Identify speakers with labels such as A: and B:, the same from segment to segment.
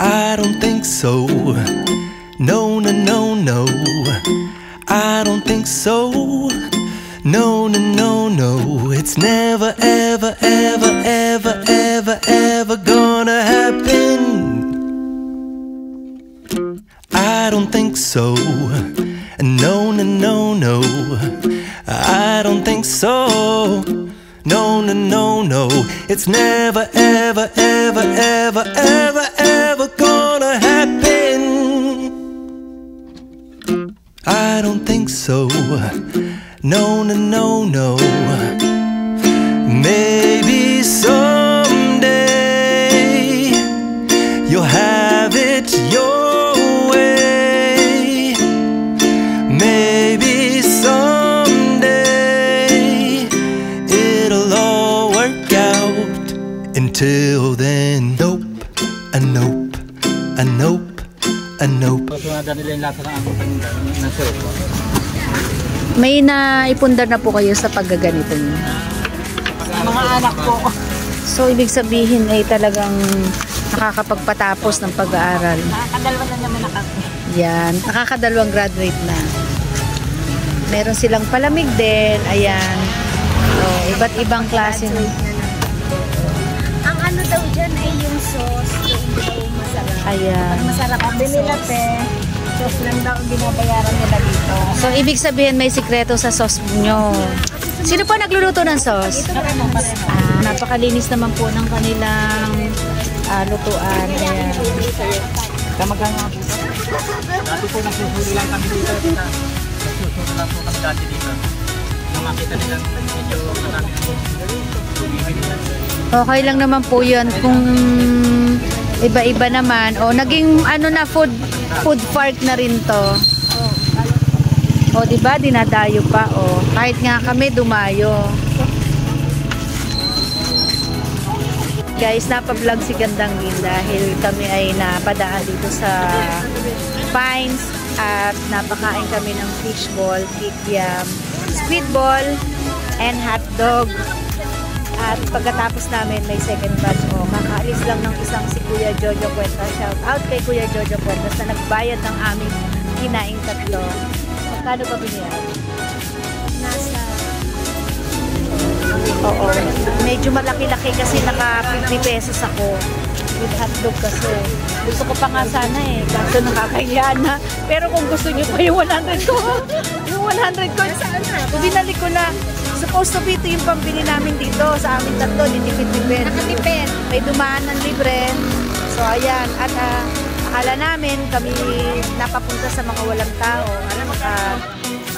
A: I don't think so. No, no, no, no. I don't think so. No, no, no, no. It's never, ever, ever, ever, ever, ever gonna happen. I don't think so. No, no, no, no. I don't think so. No, no, no, no. It's never, ever, ever, ever, ever, ever gonna happen. I don't think so. No, no, no, no. Maybe someday you'll have it your way. Maybe someday it'll all work out. Until then, nope, a nope, a nope, a nope.
B: May naipundar na po kayo sa paggaganito niyo?
C: Mga anak po.
B: So, ibig sabihin ay talagang nakakapagpatapos ng pag-aaral.
C: Nakakadalwa na naman ako.
B: Yan, nakakadalawang graduate na. Meron silang palamig din. Ayan. So, iba't ibang klase.
D: Ang ano daw dyan ay yung sauce, yung daw masarap.
B: Ayan.
D: Pag masarap ang sauce. Sauce lang daw ang binabayaran nila dito.
B: So, ibig sabihin may sikreto sa sauce nyo. Sino po nagluluto ng sauce? Napakalinis naman po ng kanilang lutuan. Ayan.
C: Kamagang nga po. Dati po nagsusulo lang kami dito. Nagsusulo lang po kami dati dito. Nung makita nilang medyo marami po.
B: Okay lang naman po yun. Kung iba-iba naman. O, naging ano na food park na rin to. O, diba? Dinadayo pa. O, kahit nga kami dumayo. Guys, napablog si Gandang Lin dahil kami ay napadaan dito sa Pines at napakain kami ng fishball, kikiam, squid ball, and hotdog. At pagkatapos namin may second batch. O, kakaalis lang ng isang si Kuya Jojo Cuentas. Shout out kay Kuya Jojo Cuentas na nagbayad ng aming kinaing tatlo. Magkano pa biniyan?
D: Nasa...
B: Oo. Medyo malaki-laki kasi naka 50 pesos ako. With hotdog kasi. Gusto ko pa nga sana eh. Kaso nakakahiya na. Pero kung gusto nyo pa yung 100 ko. Yung 100 ko. Binalik ko na. Supposed to be ito yung pambili namin dito sa aming tatlo. Nitipid-tipid.
D: Nakatipid.
B: May dumaan ng libre. So ayan. At akala namin kami napapunta sa mga walang tao.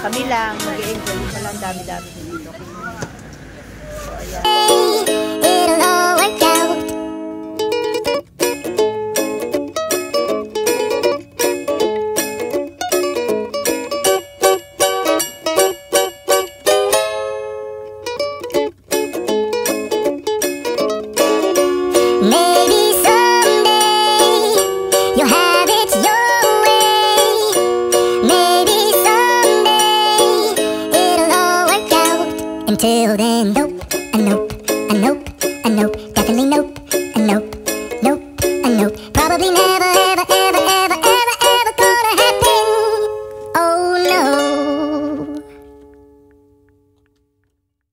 B: Kami lang mag-i-enjoy. Walang dami-dami dito. So ayan.